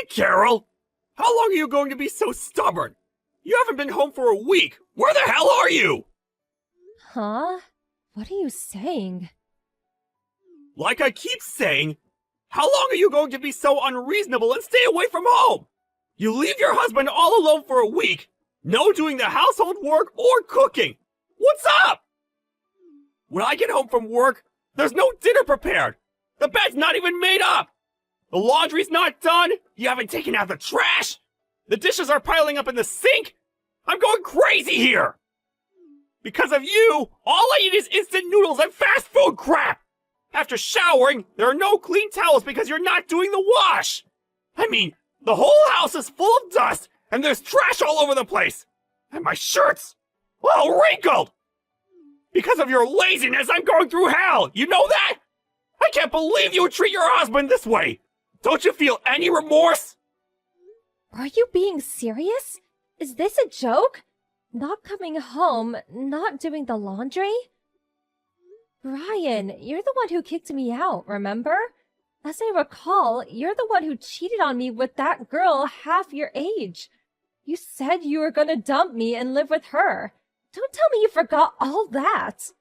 Hey, Carol! How long are you going to be so stubborn? You haven't been home for a week! Where the hell are you? Huh? What are you saying? Like I keep saying, how long are you going to be so unreasonable and stay away from home? You leave your husband all alone for a week, no doing the household work or cooking. What's up? When I get home from work, there's no dinner prepared. The bed's not even made up. The laundry's not done. You haven't taken out the trash. The dishes are piling up in the sink. I'm going crazy here. Because of you, all I eat is instant noodles and fast food crap. After showering, there are no clean towels because you're not doing the wash. I mean, the whole house is full of dust and there's trash all over the place. And my shirt's all wrinkled. Because of your laziness, I'm going through hell. You know that? I can't believe you would treat your husband this way. Don't you feel any remorse? Are you being serious? Is this a joke? Not coming home, not doing the laundry? Ryan, you're the one who kicked me out, remember? As I recall, you're the one who cheated on me with that girl half your age. You said you were gonna dump me and live with her. Don't tell me you forgot all that.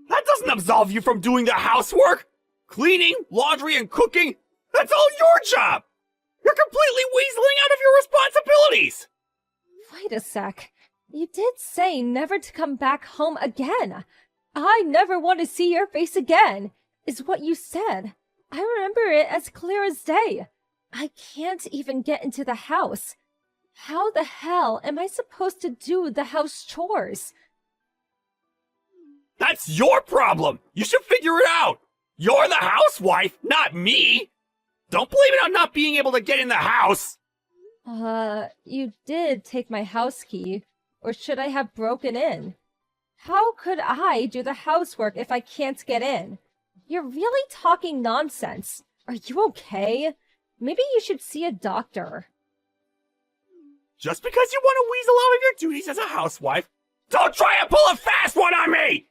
That doesn't absolve you from doing the housework. Cleaning, laundry, and cooking. That's all your job. You're completely weaseling out of your responsibilities. Wait a sec. You did say never to come back home again. I never want to see your face again, is what you said. I remember it as clear as day. I can't even get into the house. How the hell am I supposed to do the house chores? That's your problem. You should figure it out. You're the housewife, not me. Don't blame it on not being able to get in the house. You did take my house key, or should I have broken in? How could I do the housework if I can't get in? You're really talking nonsense. Are you okay? Maybe you should see a doctor. Just because you want to weasel out of your duties as a housewife, don't try and pull a fast one on me!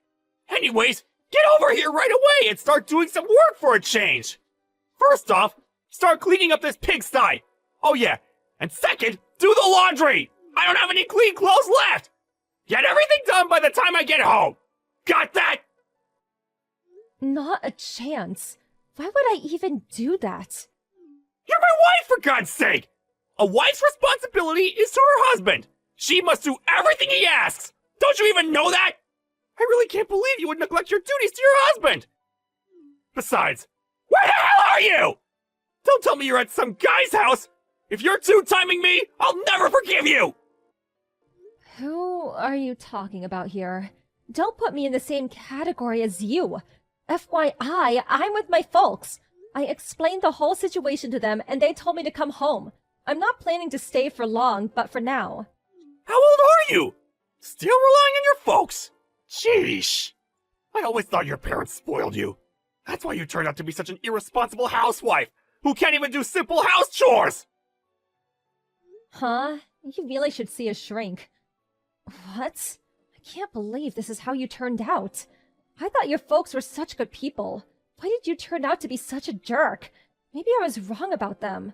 Anyways, get over here right away and start doing some work for a change. First off, start cleaning up this pigsty. Oh yeah, and second, do the laundry. I don't have any clean clothes left. Get everything done by the time I get home. Got that? Not a chance. Why would I even do that? You're my wife, for God's sake! A wife's responsibility is to her husband. She must do everything he asks. Don't you even know that? I really can't believe you would neglect your duties to your husband. Besides, where the hell are you? Don't tell me you're at some guy's house. If you're two-timing me, I'll never forgive you. Who are you talking about here? Don't put me in the same category as you. FYI, I'm with my folks. I explained the whole situation to them and they told me to come home. I'm not planning to stay for long, but for now. How old are you? Still relying on your folks? Sheesh. I always thought your parents spoiled you. That's why you turned out to be such an irresponsible housewife who can't even do simple house chores. Huh? You really should see a shrink. What? I can't believe this is how you turned out. I thought your folks were such good people. Why did you turn out to be such a jerk? Maybe I was wrong about them.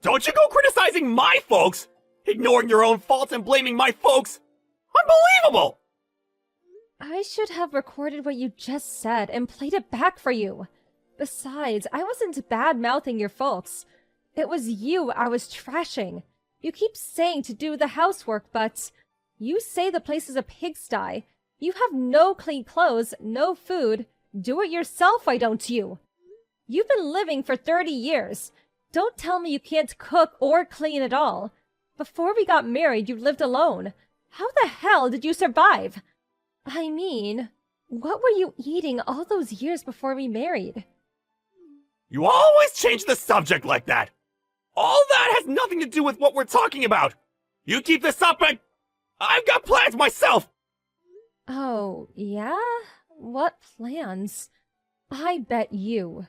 Don't you go criticizing my folks! Ignoring your own faults and blaming my folks! Unbelievable! I should have recorded what you just said and played it back for you. Besides, I wasn't bad-mouthing your folks. It was you I was trashing. You keep saying to do the housework, but you say the place is a pigsty. You have no clean clothes, no food. Do it yourself, why don't you? You've been living for 30 years. Don't tell me you can't cook or clean at all. Before we got married, you lived alone. How the hell did you survive? I mean, what were you eating all those years before we married? You always change the subject like that. All that has nothing to do with what we're talking about. You keep this up and I've got plans myself. Oh, yeah? What plans? I bet you.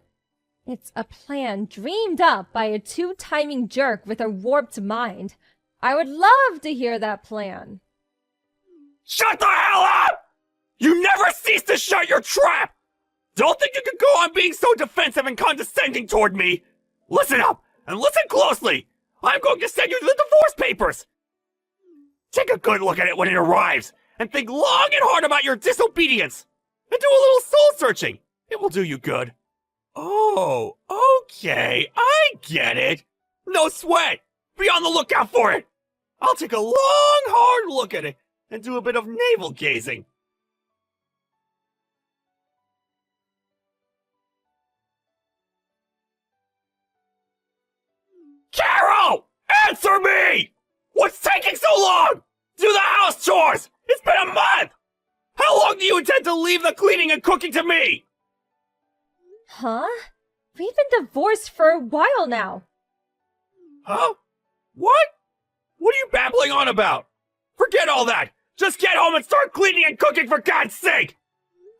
It's a plan dreamed up by a two-timing jerk with a warped mind. I would love to hear that plan. Shut the hell up! You never cease to shut your trap! Don't think you can go on being so defensive and condescending toward me! Listen up! And listen closely! I'm going to send you the divorce papers! Take a good look at it when it arrives, and think long and hard about your disobedience! And do a little soul searching! It will do you good. Oh, okay, I get it. No sweat! Be on the lookout for it! I'll take a long, hard look at it, and do a bit of navel gazing. Carol! Answer me! What's taking so long? Do the house chores! It's been a month! How long do you intend to leave the cleaning and cooking to me? Huh? We've been divorced for a while now. Huh? What? What are you babbling on about? Forget all that! Just get home and start cleaning and cooking for God's sake!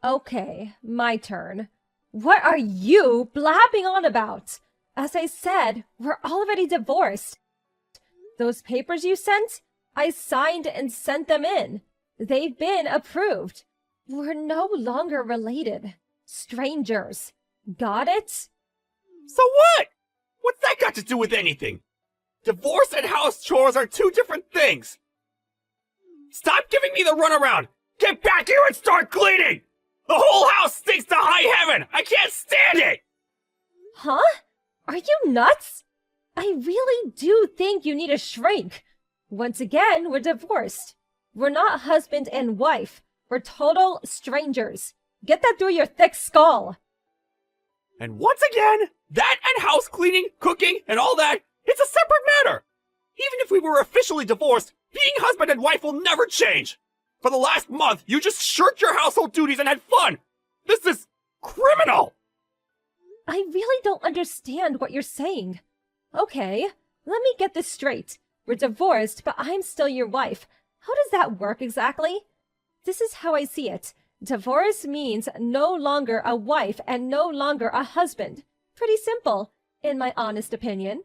Okay, my turn. What are you blabbing on about? As I said, we're already divorced. Those papers you sent, I signed and sent them in. They've been approved. We're no longer related. Strangers. Got it? So what? What's that got to do with anything? Divorce and house chores are two different things. Stop giving me the runaround! Get back here and start cleaning! The whole house stinks to high heaven! I can't stand it! Huh? Are you nuts? I really do think you need a shrink. Once again, we're divorced. We're not husband and wife. We're total strangers. Get that through your thick skull. And once again, that and house cleaning, cooking, and all that, it's a separate matter. Even if we were officially divorced, being husband and wife will never change. For the last month, you just shirked your household duties and had fun. This is criminal. I really don't understand what you're saying. Okay, let me get this straight. We're divorced, but I'm still your wife. How does that work exactly? This is how I see it. Divorce means no longer a wife and no longer a husband. Pretty simple, in my honest opinion.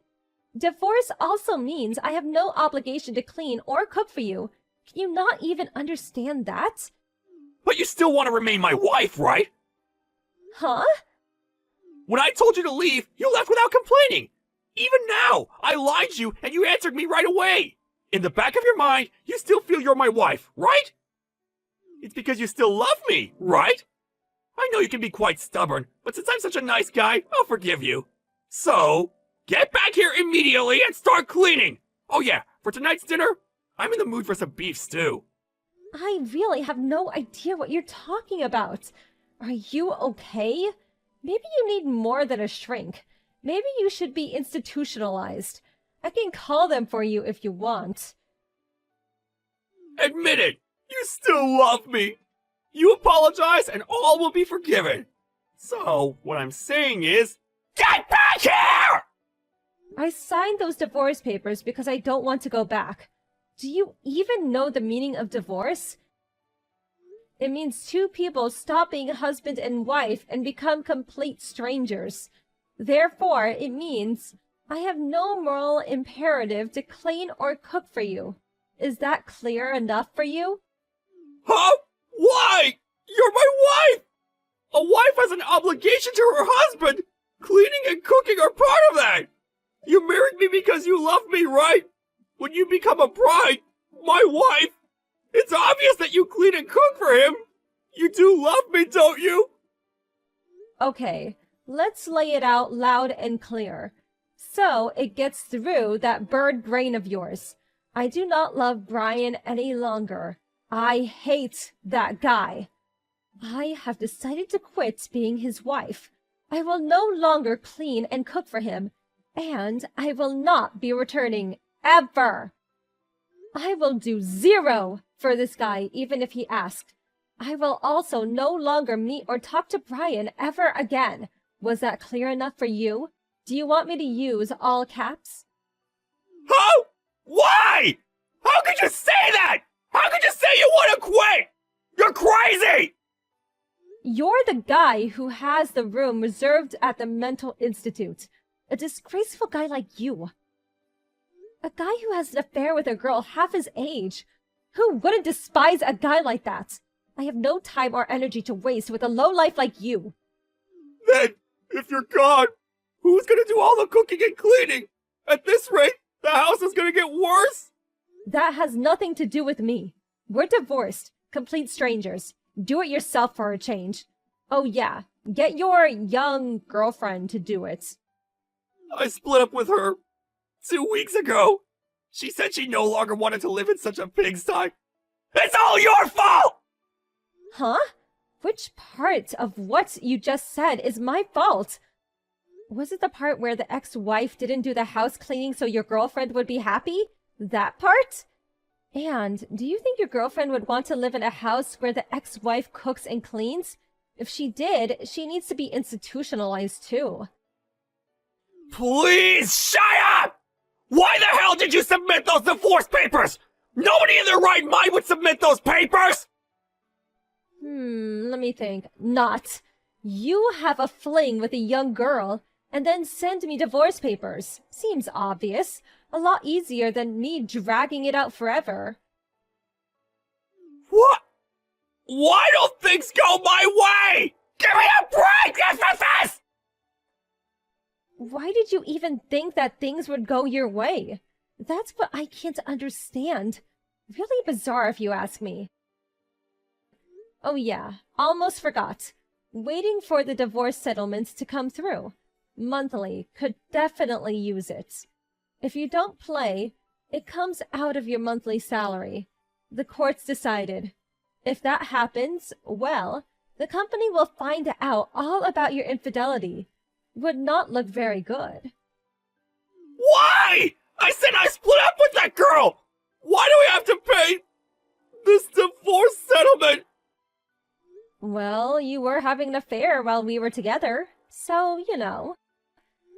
Divorce also means I have no obligation to clean or cook for you. Can you not even understand that? But you still want to remain my wife, right? Huh? When I told you to leave, you left without complaining. Even now, I lied to you and you answered me right away. In the back of your mind, you still feel you're my wife, right? It's because you still love me, right? I know you can be quite stubborn, but since I'm such a nice guy, I'll forgive you. So, get back here immediately and start cleaning! Oh yeah, for tonight's dinner, I'm in the mood for some beef stew. I really have no idea what you're talking about. Are you okay? Maybe you need more than a shrink. Maybe you should be institutionalized. I can call them for you if you want. Admit it! You still love me! You apologize and all will be forgiven. So, what I'm saying is, get back here! I signed those divorce papers because I don't want to go back. Do you even know the meaning of divorce? It means two people stop being husband and wife and become complete strangers. Therefore, it means I have no moral imperative to clean or cook for you. Is that clear enough for you? Huh? Why? You're my wife! A wife has an obligation to her husband! Cleaning and cooking are part of that! You married me because you love me, right? When you become a bride, my wife, it's obvious that you clean and cook for him! You do love me, don't you? Okay, let's lay it out loud and clear. So it gets through that bird brain of yours. I do not love Brian any longer. I hate that guy. I have decided to quit being his wife. I will no longer clean and cook for him, and I will not be returning, ever. I will do 0 for this guy, even if he asked. I will also no longer meet or talk to Brian ever again. Was that clear enough for you? Do you want me to use all caps? How? Why? How could you say that? How could you say you want to quit? You're crazy! You're the guy who has the room reserved at the mental institute. A disgraceful guy like you. A guy who has an affair with a girl half his age. Who wouldn't despise a guy like that? I have no time or energy to waste with a lowlife like you. Then, if you're gone, who's gonna do all the cooking and cleaning? At this rate, the house is gonna get worse! That has nothing to do with me. We're divorced, complete strangers. Do it yourself for a change. Oh yeah, get your young girlfriend to do it. I split up with her 2 weeks ago. She said she no longer wanted to live in such a pigsty. It's all your fault! Huh? Which part of what you just said is my fault? Was it the part where the ex-wife didn't do the house cleaning so your girlfriend would be happy? That part? And do you think your girlfriend would want to live in a house where the ex-wife cooks and cleans? If she did, she needs to be institutionalized too. Please shut up! Why the hell did you submit those divorce papers? Nobody in their right mind would submit those papers! Let me think. Not. You have a fling with a young girl, and then send me divorce papers. Seems obvious. A lot easier than me dragging it out forever. What? Why don't things go my way? Give me a break, this! Why did you even think that things would go your way? That's what I can't understand. Really bizarre if you ask me. Oh yeah, almost forgot. Waiting for the divorce settlements to come through. Monthly could definitely use it. If you don't play, it comes out of your monthly salary. The courts decided. If that happens, well, the company will find out all about your infidelity. Would not look very good. Why? I said I split up with that girl! Why do we have to pay this divorce settlement? Well, you were having an affair while we were together, so, you know.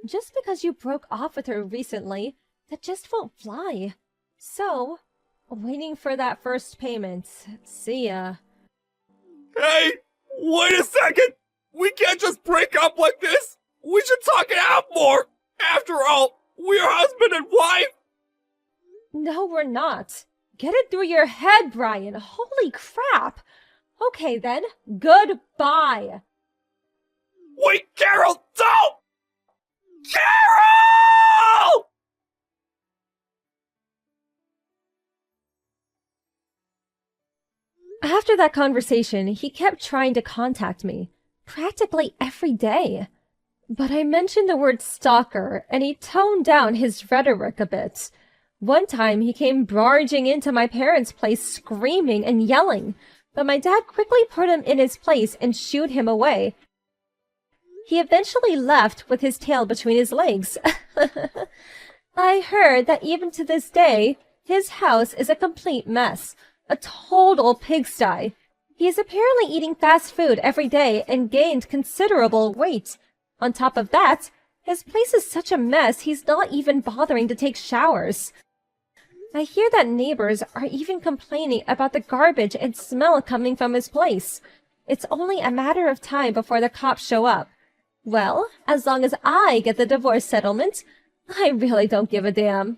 Just because you broke off with her recently, that just won't fly. So, waiting for that first payment. See ya. Hey, wait a second! We can't just break up like this! We should talk it out more! After all, we're husband and wife! No, we're not. Get it through your head, Brian. Holy crap! Okay then, goodbye! Wait, Carol, don't! Carol! After that conversation, he kept trying to contact me, practically every day. But I mentioned the word stalker, and he toned down his rhetoric a bit. One time, he came barging into my parents' place screaming and yelling, but my dad quickly put him in his place and shooed him away. He eventually left with his tail between his legs. I heard that even to this day, his house is a complete mess, a total pigsty. He is apparently eating fast food every day and gained considerable weight. On top of that, his place is such a mess he's not even bothering to take showers. I hear that neighbors are even complaining about the garbage and smell coming from his place. It's only a matter of time before the cops show up. Well, as long as I get the divorce settlement, I really don't give a damn.